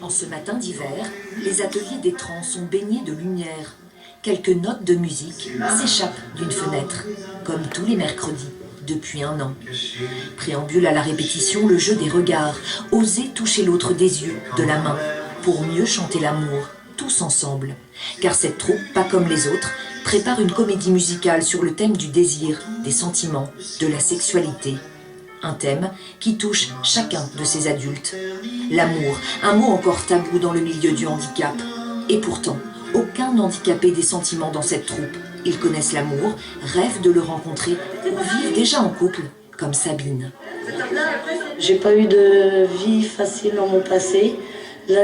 En ce matin d'hiver, les ateliers des trans sont baignés de lumière. Quelques notes de musique s'échappent d'une fenêtre, comme tous les mercredis, depuis 1 an. Préambule à la répétition le jeu des regards, oser toucher l'autre des yeux, de la main, pour mieux chanter l'amour, tous ensemble. Car cette troupe, pas comme les autres, prépare une comédie musicale sur le thème du désir, des sentiments, de la sexualité. Un thème qui touche chacun de ces adultes. L'amour, un mot encore tabou dans le milieu du handicap. Et pourtant, aucun handicapé des sentiments dans cette troupe. Ils connaissent l'amour, rêvent de le rencontrer ou vivent déjà en couple, comme Sabine. J'ai pas eu de vie facile dans mon passé. Là,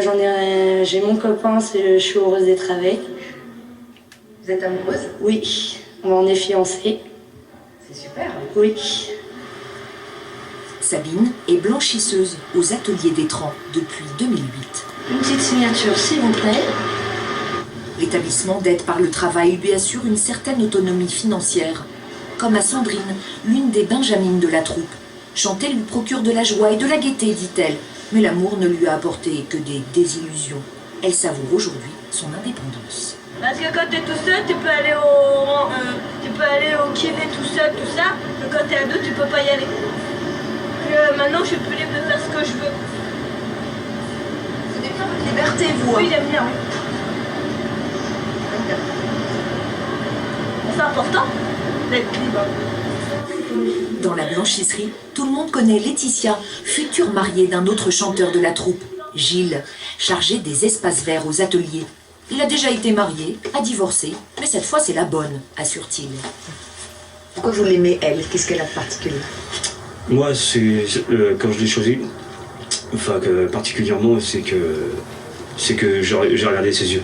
j'ai mon copain, je suis heureuse d'être avec. Vous êtes amoureuse? Oui, on est fiancés. C'est super. Oui. Sabine est blanchisseuse aux ateliers des trans depuis 2008. Une petite signature, s'il vous plaît. L'établissement d'aide par le travail lui assure une certaine autonomie financière. Comme à Sandrine, l'une des benjamines de la troupe. Chanter lui procure de la joie et de la gaieté, dit-elle. Mais l'amour ne lui a apporté que des désillusions. Elle savoure aujourd'hui son indépendance. Parce que quand t'es tout seul, tu peux aller au kiné tout seul, tout ça. Mais quand t'es à deux, tu peux pas y aller. Maintenant, je suis plus libre de faire ce que je veux. Vous aimez bien votre liberté, vous? Oui, j'aime bien, oui. C'est important d'être libre. Dans la blanchisserie, tout le monde connaît Laetitia, future mariée d'un autre chanteur de la troupe, Gilles, chargé des espaces verts aux ateliers. Il a déjà été marié, a divorcé, mais cette fois c'est la bonne, assure-t-il. Pourquoi vous l'aimez, elle? Qu'est-ce qu'elle a de particulier? Moi, quand je l'ai choisi, particulièrement, c'est que j'ai regardé ses yeux.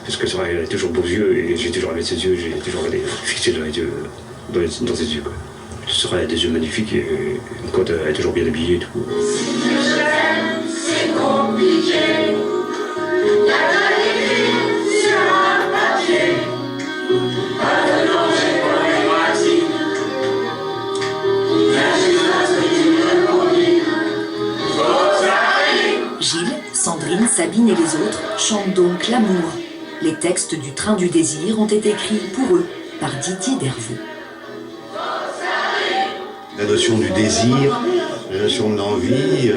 Parce que c'est vrai, elle a toujours beaux yeux et j'ai toujours regardé ses yeux, j'ai toujours regardé fixé dans les yeux, dans ses yeux, quoi. C'est vrai, elle a des yeux magnifiques et quand elle est toujours bien habillée et tout. C'est compliqué. Gilles, Sandrine, Sabine et les autres chantent donc l'amour. Les textes du Train du désir ont été écrits pour eux par Didier Dervaux. La notion du désir, la notion de l'envie,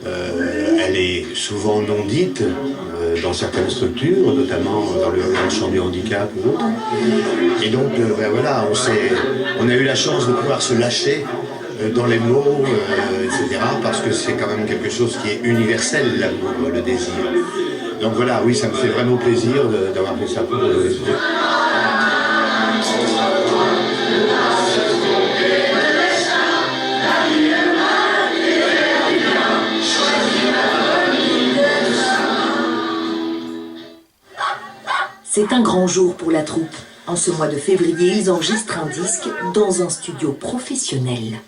elle est souvent non dite dans certaines structures, notamment dans le champ du handicap ou autre. Et donc, voilà, on a eu la chance de pouvoir se lâcher dans les mots, etc., parce que c'est quand même quelque chose qui est universel, l'amour, le désir. Donc voilà, oui, ça me fait vraiment plaisir d'avoir fait ça pour eux. C'est un grand jour pour la troupe. En ce mois de février, ils enregistrent un disque dans un studio professionnel.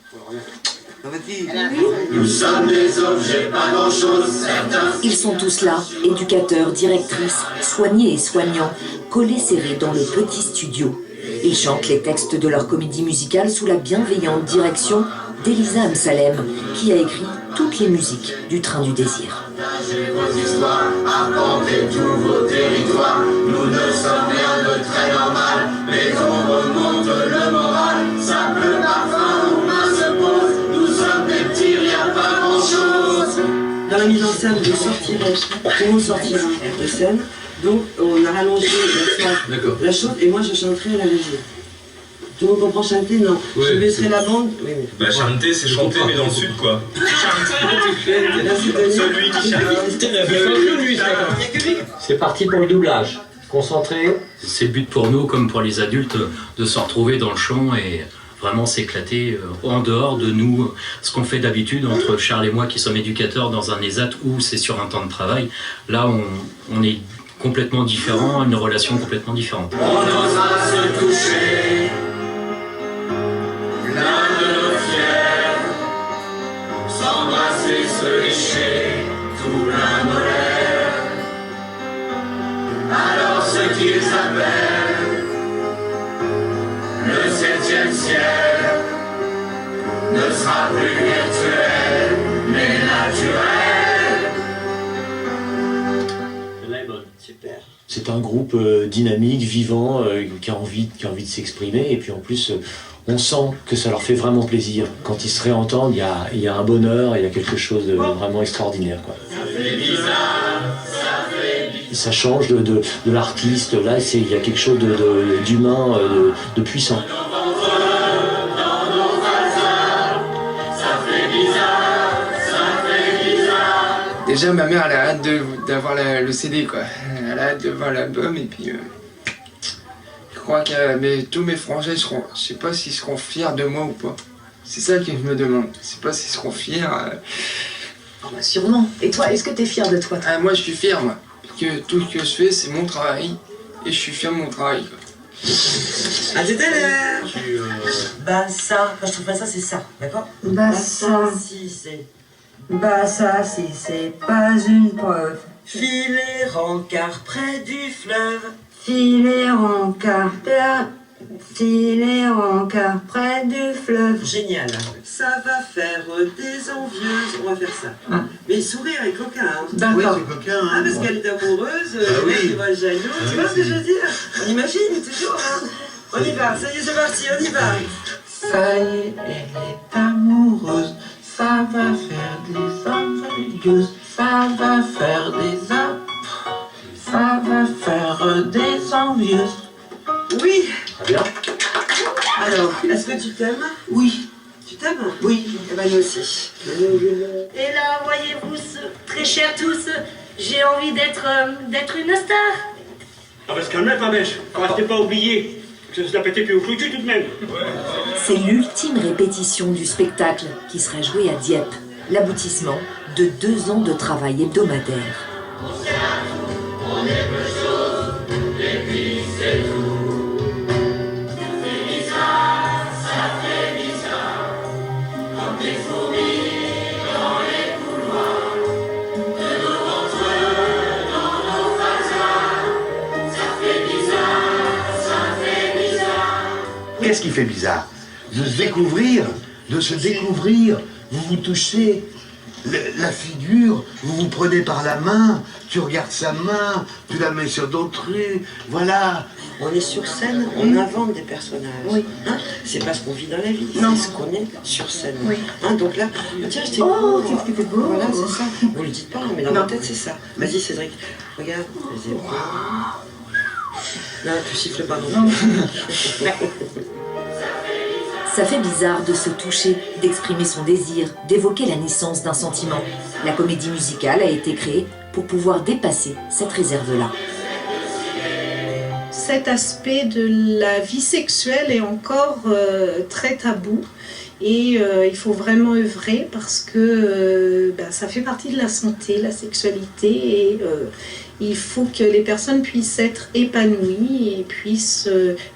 Nous sommes des objets, pas grand-chose, certains. Ils sont tous là, éducateurs, directrices, soignés et soignants, collés serrés dans le petit studio. Ils chantent les textes de leur comédie musicale sous la bienveillante direction d'Elisa Amsalem, qui a écrit toutes les musiques du Train du désir. Partagez vos histoires, arpentez tous vos territoires. Nous ne sommes rien de très normal, mais on remonte le moral. Ça pleut parfois, nos mains se posent. Nous sommes des petits, rien, pas grand-chose. Dans la mise en scène, je sortirai, tout le monde sortira de scène. Donc on a rallongé la chose et moi je chanterai à la régie. Tout le monde comprend chanter? Non. Oui, je baisserai la bande. Oui, oui. Bah chanter c'est chanter mais dans le sud quoi. Celui qui chante. C'est parti pour le doublage. Concentré. C'est le but pour nous comme pour les adultes de se retrouver dans le champ et vraiment s'éclater en dehors de nous. Ce qu'on fait d'habitude entre Charles et moi qui sommes éducateurs dans un ESAT où c'est sur un temps de travail. Là on est complètement différents, une relation complètement différente. On osera se toucher. L'un de nos fiers, s'embrasser, se lécher, tout plein nos lèvres. Alors ce qu'ils appellent le 7e ciel ne sera plus virtuel. c'est un groupe dynamique, vivant, qui a envie de s'exprimer. Et puis en plus, on sent que ça leur fait vraiment plaisir. Quand ils se réentendent, il y a un bonheur, il y a quelque chose de vraiment extraordinaire, quoi. Ça change de l'artiste. Là, il y a quelque chose d'humain, de puissant. Déjà, ma mère, elle a hâte d'avoir le CD, quoi. Elle a hâte de voir l'album, et puis... je crois que tous mes frangins, je sais pas s'ils seront fiers de moi ou pas. C'est ça que je me demande. Je sais pas s'ils seront fiers. Oh bah sûrement. Et toi, est-ce que t'es fier de toi? Moi, je suis fier, moi. Parce que tout ce que je fais, c'est mon travail. Et je suis fier de mon travail, quoi. À tout à l'heure. Bah ça, quand je trouve pas ça, c'est ça, d'accord? Bah ça, si c'est... Bah ça, si c'est pas une preuve. Filer rencard près du fleuve. Filer rencard près du fleuve. Génial. Ça va faire des envieuses. On va faire ça. Ah. Mais sourire est coquin. Hein. D'accord. Oui, c'est coquin. Hein, parce qu'elle est amoureuse, oui. elle va jaloux. Tu vois ce que je veux dire? On imagine toujours. Hein. On y va. Ça y est, c'est parti. On y va. Ça y est, elle est amoureuse. Ça va faire des envieuses. Ça va faire des envieuses. Oui. Très bien. Alors, est-ce que tu t'aimes? Oui. Tu t'aimes? Oui. Eh ben, nous aussi. Et là, voyez-vous, très chers tous, j'ai envie d'être une star. Ah parce qu'un même, ma mèche, restez pas oublié que ça se la pétait plus au foutu tout de même. C'est l'ultime répétition du spectacle qui sera joué à Dieppe, l'aboutissement de 2 ans de travail hebdomadaire. Qu'est-ce qui fait bizarre? De se découvrir, vous vous touchez la figure, vous vous prenez par la main, tu regardes sa main, tu la mets sur d'autrui, voilà. On est sur scène, on invente des personnages. Oui. Hein, c'est pas ce qu'on vit dans la vie, Non. c'est ce qu'on est sur scène. Oui. Hein, donc là, tiens, je t'ai Oh, qu'est-ce que t'es beau. Voilà, c'est ça. Vous le dites pas, mais dans ma tête, c'est ça. Vas-y, Cédric, regarde. Les épaules. Non, tu siffles pas non plus. Ça fait bizarre de se toucher, d'exprimer son désir, d'évoquer la naissance d'un sentiment. La comédie musicale a été créée pour pouvoir dépasser cette réserve-là. Cet aspect de la vie sexuelle est encore très tabou et il faut vraiment œuvrer parce que ça fait partie de la santé, la sexualité et il faut que les personnes puissent être épanouies et puissent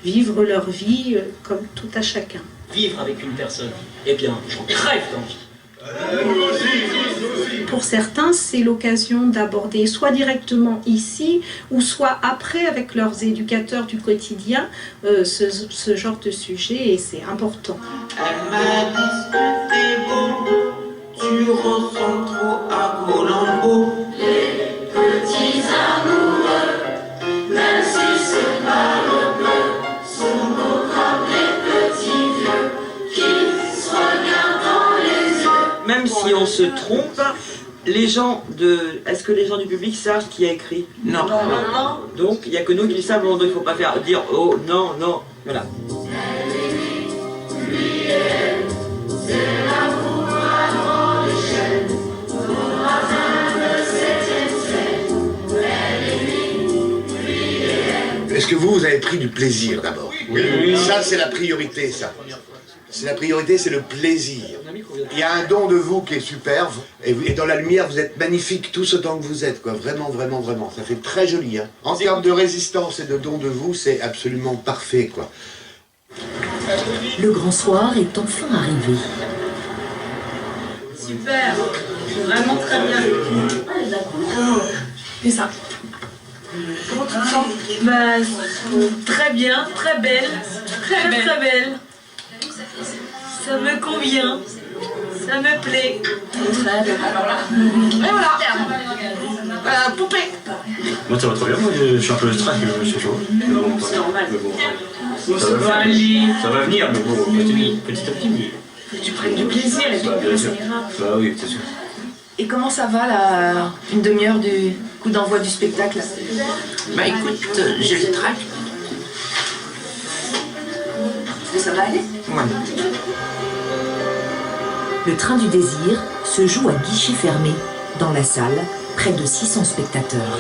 vivre leur vie comme tout à chacun. Vivre avec une personne, eh bien, j'en crève d'envie. Pour certains, c'est l'occasion d'aborder soit directement ici ou soit après avec leurs éducateurs du quotidien ce genre de sujet et c'est important. Elle m'a dit que t'es beau, tu ressembles trop à Colombo. Les petits amoureux, même si c'est pas le bleu, sont beaux comme les petits vieux qui se regardent dans les yeux. Même si on se trompe, les gens est-ce que les gens du public savent qui a écrit? Non. Donc il n'y a que nous qui le savons, donc il ne faut pas dire oh non, non, voilà. Est-ce que vous avez pris du plaisir d'abord? Oui. Ça, c'est la priorité, ça. C'est la priorité, c'est le plaisir. Il y a un don de vous qui est superbe, et dans la lumière, vous êtes magnifique tous autant que vous êtes, quoi. Vraiment, vraiment, vraiment. Ça fait très joli, hein. En termes de résistance et de don de vous, c'est absolument parfait, quoi. Le grand soir est enfin arrivé. Super, vraiment très bien. Et ça. Comment tu te sens? Très bien, très belle, très belle. Ça me convient. Ça me plaît. Et voilà. Poupée. Moi ça va trop bien, moi je suis un peu stress, c'est chaud. C'est normal. Ça va venir, mais bon, petit à petit. Mais... Faut que tu prennes du plaisir et puis bien sûr. ça ira. Bah oui, c'est sûr. Et comment ça va là, une demi-heure du coup d'envoi du spectacle? Bah écoute, j'ai le trac. Est-ce que ça va aller? Ouais. Le train du désir se joue à guichet fermé. Dans la salle, près de 600 spectateurs.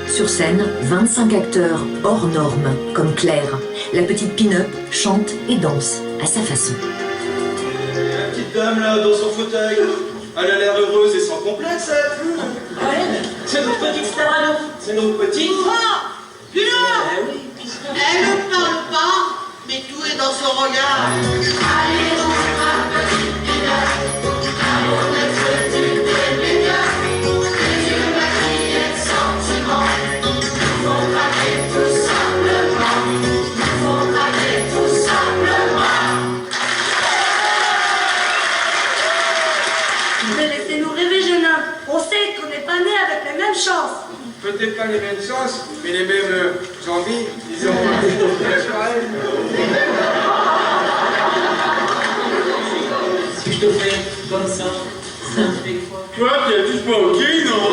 Sur scène, 25 acteurs hors normes, comme Claire. La petite pin-up chante et danse à sa façon. La petite dame là, dans son fauteuil, elle a l'air heureuse et sans complexe, elle. Ouais, c'est notre petite star à nous. C'est notre petite. Dis-le. Elle ne parle pas, mais tout est dans son regard. Allez, on sera petite mignonne, on est petite et mignonne. Les yeux maquillés de sentiments, nous font craquer tout simplement. Nous font craquer tout simplement. Mais laissez-nous rêver, jeune homme. On sait qu'on n'est pas nés avec les mêmes chances. Peut-être pas les mêmes chances, mais les mêmes envies, disons. Si je te fais comme ça, ça me fait quoi? Toi, t'es juste pas ok, non?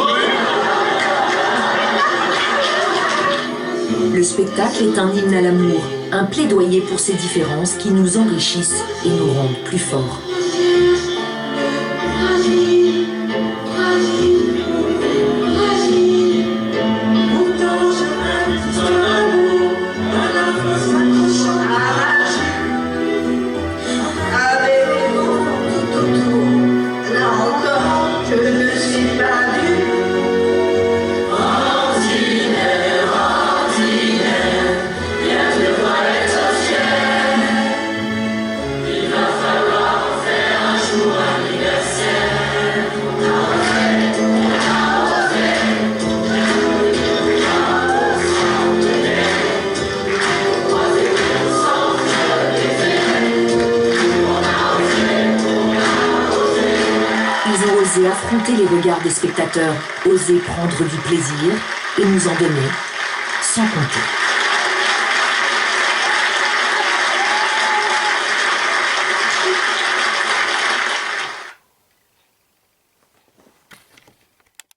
Le spectacle est un hymne à l'amour, un plaidoyer pour ces différences qui nous enrichissent et nous rendent plus forts. Oser affronter les regards des spectateurs, oser prendre du plaisir et nous en donner sans compter.